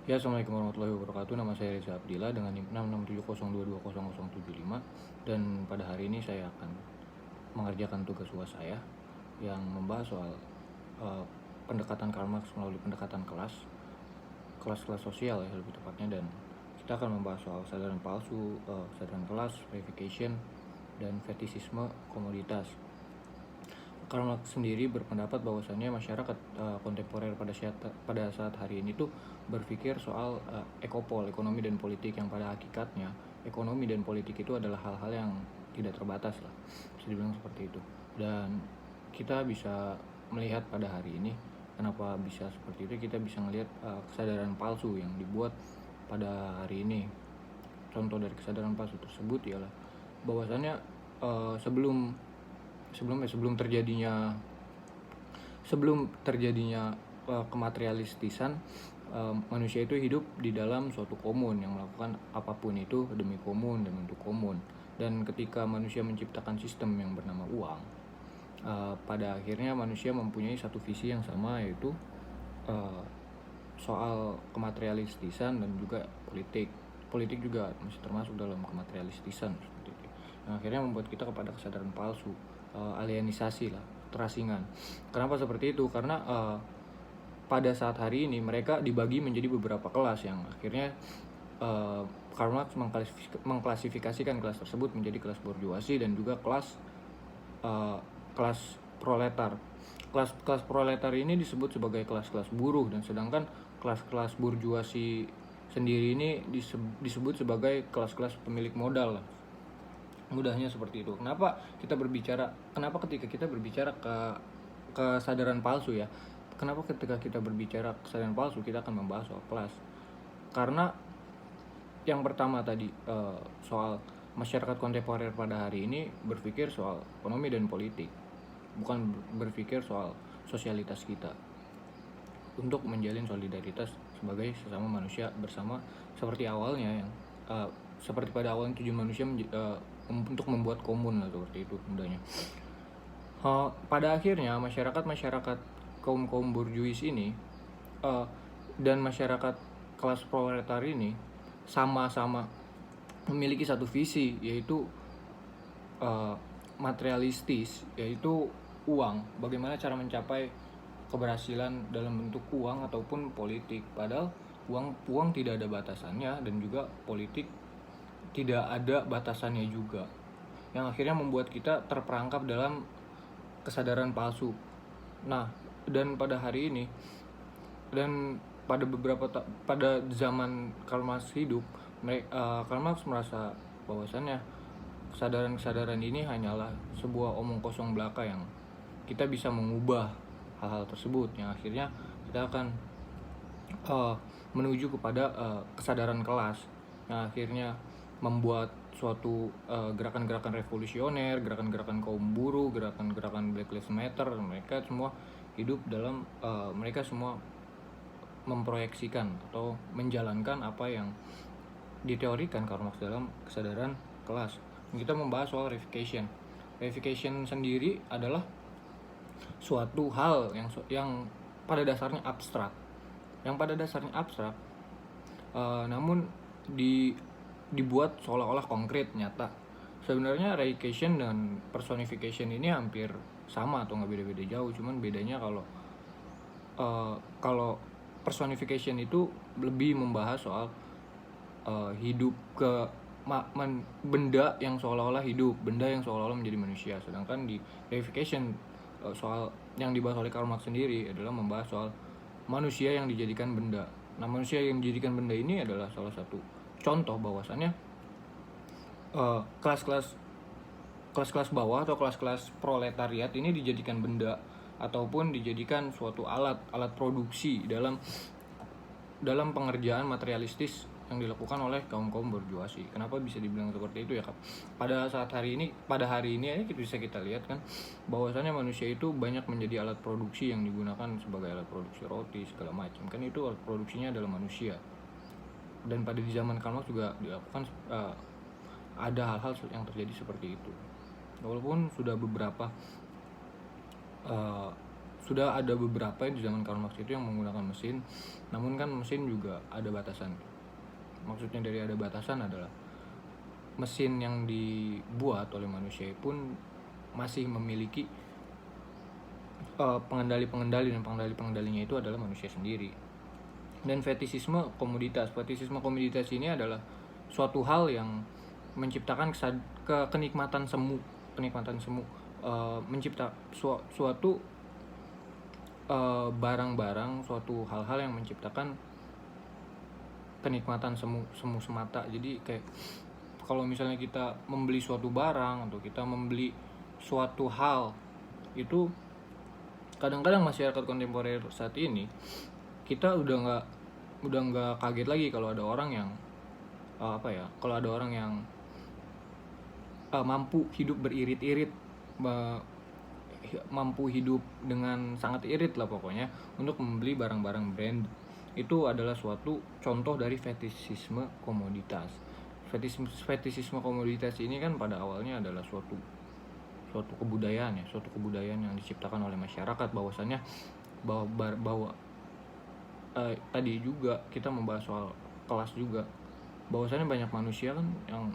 Ya, Assalamualaikum warahmatullahi wabarakatuh. Nama saya Reza Abdillah dengan NIM 66702200075, dan pada hari ini saya akan mengerjakan tugas UAS saya yang membahas soal uh, pendekatan Karl Marx melalui pendekatan kelas sosial ya lebih tepatnya, dan kita akan membahas soal kesadaran palsu, kesadaran kelas, verification, dan fetisisme komoditas. Karl Marx sendiri berpendapat bahwasannya masyarakat kontemporer pada saat hari ini tuh berpikir soal ekopol, ekonomi dan politik, yang pada hakikatnya ekonomi dan politik itu adalah hal-hal yang tidak terbatas lah, bisa dibilang seperti itu. Dan kita bisa melihat pada hari ini kenapa bisa seperti itu. Kita bisa melihat kesadaran palsu yang dibuat pada hari ini. Contoh dari kesadaran palsu tersebut ialah bahwasannya sebelum terjadinya kematerialistisan, manusia itu hidup di dalam suatu komun yang melakukan apapun itu demi komun dan untuk komun. Dan ketika manusia menciptakan sistem yang bernama uang, pada akhirnya manusia mempunyai satu visi yang sama, yaitu soal kematerialistisan dan juga politik juga masih termasuk dalam kematerialistisan seperti itu. Nah, akhirnya membuat kita kepada kesadaran palsu, alienisasi lah, terasingan. Kenapa seperti itu? Karena pada saat hari ini mereka dibagi menjadi beberapa kelas yang akhirnya Karl Marx mengklasifikasikan kelas tersebut menjadi kelas borjuasi dan juga kelas proletar. Kelas proletar ini disebut sebagai kelas-kelas buruh, dan sedangkan kelas-kelas borjuasi sendiri ini disebut sebagai kelas-kelas pemilik modal lah. Mudahnya seperti itu. Kenapa ketika kita berbicara kesadaran palsu ya? Kenapa ketika kita berbicara kesadaran palsu kita akan membahas soal kelas? Karena yang pertama tadi, soal masyarakat kontemporer pada hari ini berpikir soal ekonomi dan politik, bukan berpikir soal sosialitas kita untuk menjalin solidaritas sebagai sesama manusia bersama, seperti awalnya yang seperti pada awalnya tujuan manusia untuk membuat komun lah, seperti itu mudahnya. Pada akhirnya masyarakat kaum borjuis ini dan masyarakat kelas proletar ini sama-sama memiliki satu visi, yaitu materialistis, yaitu uang. Bagaimana cara mencapai keberhasilan dalam bentuk uang ataupun politik, padahal uang tidak ada batasannya dan juga politik tidak ada batasannya juga, yang akhirnya membuat kita terperangkap dalam kesadaran palsu. Nah, dan pada hari ini dan pada zaman Karl Marx hidup, Karl Marx merasa bahwasannya kesadaran ini hanyalah sebuah omong kosong belaka yang kita bisa mengubah hal-hal tersebut, yang akhirnya kita akan menuju kepada kesadaran kelas, yang akhirnya membuat suatu gerakan-gerakan revolusioner, gerakan-gerakan kaum buruh, gerakan-gerakan Black Lives Matter. Mereka semua hidup dalam mereka semua memproyeksikan atau menjalankan apa yang diteorikan Karl Marx dalam kesadaran kelas. Kita membahas soal reification. Reification sendiri adalah suatu hal yang pada dasarnya abstrak, namun dibuat seolah-olah konkret, nyata. Sebenarnya reification dan personification ini hampir sama atau nggak beda-beda jauh, cuman bedanya kalau personification itu lebih membahas soal hidup ke benda yang seolah-olah hidup, benda yang seolah-olah menjadi manusia. Sedangkan di reification, soal yang dibahas oleh Karl Marx sendiri adalah membahas soal manusia yang dijadikan benda. Nah, manusia yang dijadikan benda ini adalah salah satu contoh bahwasannya kelas-kelas bawah atau kelas-kelas proletariat ini dijadikan benda ataupun dijadikan suatu alat produksi dalam pengerjaan materialistis yang dilakukan oleh kaum borjuasi. Kenapa bisa dibilang seperti itu ya, Kak? Pada hari ini aja bisa kita lihat kan bahwasannya manusia itu banyak menjadi alat produksi yang digunakan sebagai alat produksi roti segala macam. Kan itu alat produksinya adalah manusia. Dan pada di zaman Karl Marx juga dilakukan ada hal-hal yang terjadi seperti itu. Walaupun sudah beberapa sudah ada beberapa di zaman Karl Marx itu yang menggunakan mesin, namun kan mesin juga ada batasan. Maksudnya dari ada batasan adalah mesin yang dibuat oleh manusia pun masih memiliki pengendali-pengendali, dan pengendali-pengendalinya itu adalah manusia sendiri. Dan fetisisme komoditas ini adalah suatu hal yang menciptakan kenikmatan semu, mencipta suatu barang-barang, suatu hal-hal yang menciptakan kenikmatan semu semata. Jadi kayak kalau misalnya kita membeli suatu barang atau kita membeli suatu hal, itu kadang-kadang masyarakat kontemporer saat ini kita udah nggak kaget lagi kalau ada orang yang mampu hidup beririt-irit, mampu hidup dengan sangat irit lah pokoknya untuk membeli barang-barang brand. Itu adalah suatu contoh dari fetisisme komoditas. Fetisisme komoditas ini kan pada awalnya adalah suatu kebudayaan yang diciptakan oleh masyarakat, bahwasannya bahwa tadi juga kita membahas soal kelas juga, bahwasannya banyak manusia kan yang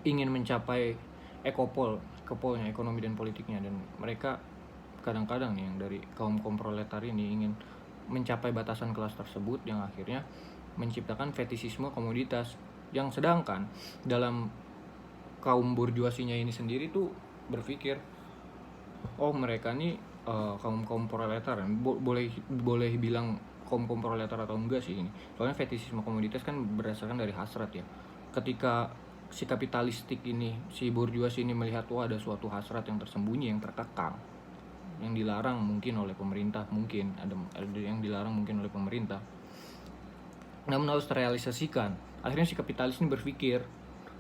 ingin mencapai ekopolnya, ekonomi dan politiknya, dan mereka kadang-kadang yang dari kaum proletar ini ingin mencapai batasan kelas tersebut yang akhirnya menciptakan fetisisme komoditas, yang sedangkan dalam kaum burjuasinya ini sendiri tuh berpikir, oh mereka nih kaum proletar, boleh bilang kaum proletar atau enggak sih ini, soalnya fetisisme komoditas kan berdasarkan dari hasrat ya. Ketika si kapitalistik ini, si burjuasi ini melihat ada suatu hasrat yang tersembunyi, yang terkekang, yang dilarang mungkin oleh pemerintah, mungkin ada yang dilarang mungkin oleh pemerintah, namun harus terrealisasikan. Akhirnya si kapitalis ini berpikir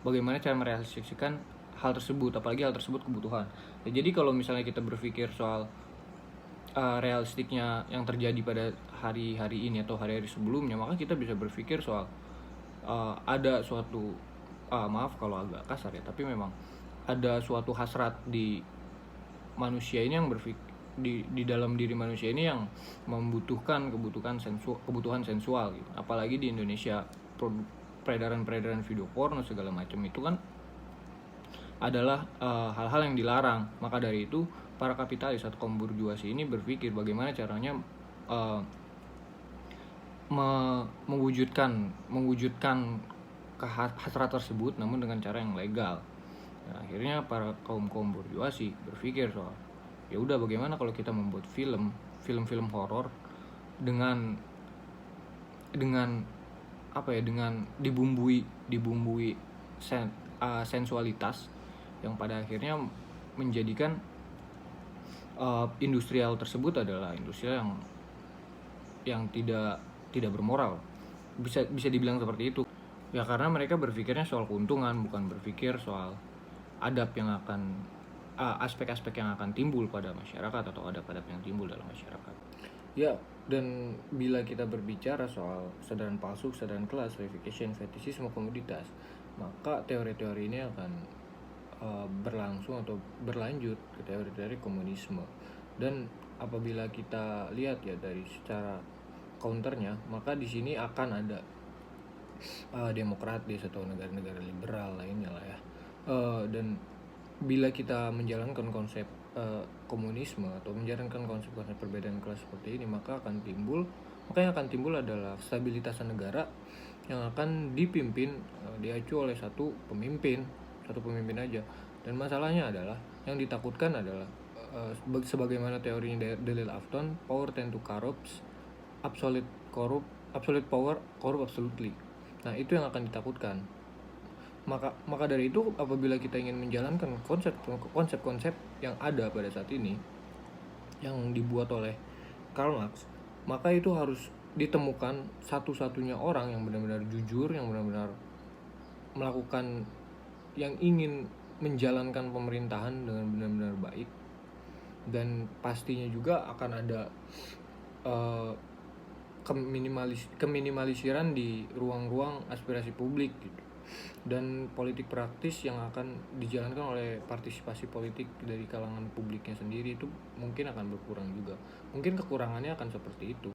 bagaimana cara merealisasikan hal tersebut, apalagi hal tersebut kebutuhan. Ya, jadi kalau misalnya kita berpikir soal realistiknya yang terjadi pada hari-hari ini atau hari-hari sebelumnya, maka kita bisa berpikir soal ada suatu maaf kalau agak kasar ya, tapi memang ada suatu hasrat di manusia ini yang di dalam diri manusia ini yang membutuhkan kebutuhan sensual gitu. Apalagi di Indonesia, peredaran video porno segala macam itu kan adalah hal-hal yang dilarang. Maka dari itu para kapitalis atau kaum burjuasi ini berpikir bagaimana caranya mewujudkan hasrat tersebut, namun dengan cara yang legal. Nah, akhirnya para kaum burjuasi berpikir soal, ya udah bagaimana kalau kita membuat film horor dengan dibumbui sensualitas, yang pada akhirnya menjadikan industrial tersebut adalah industri yang tidak bermoral, bisa dibilang seperti itu ya, karena mereka berpikirnya soal keuntungan, bukan berpikir soal aspek-aspek yang akan timbul pada masyarakat atau adab-adab yang timbul dalam masyarakat ya. Dan bila kita berbicara soal kesadaran palsu, kesadaran kelas, verification, fetisisme komoditas, maka teori-teori ini akan berlangsung atau berlanjut ke teori-teori komunisme. Dan apabila kita lihat ya dari secara counternya, maka di sini akan ada demokratis atau negara-negara liberal lainnya lah ya. Dan bila kita menjalankan konsep komunisme atau menjalankan konsep-konsep perbedaan kelas seperti ini, maka yang akan timbul adalah stabilitas negara yang akan dipimpin diacu oleh satu pemimpin aja. Dan masalahnya adalah yang ditakutkan adalah sebagaimana teorinya Dalil Afton, power tend to corrupt, absolute power corrupt absolutely. Nah, itu yang akan ditakutkan. Maka dari itu apabila kita ingin menjalankan konsep-konsep yang ada pada saat ini yang dibuat oleh Karl Marx, maka itu harus ditemukan satu-satunya orang yang benar-benar jujur, yang benar-benar melakukan, yang ingin menjalankan pemerintahan dengan benar-benar baik. Dan pastinya juga akan ada keminimalisan di ruang-ruang aspirasi publik gitu. dan politik praktis yang akan dijalankan oleh partisipasi politik dari kalangan publiknya sendiri itu mungkin akan berkurang juga. Mungkin kekurangannya akan seperti itu.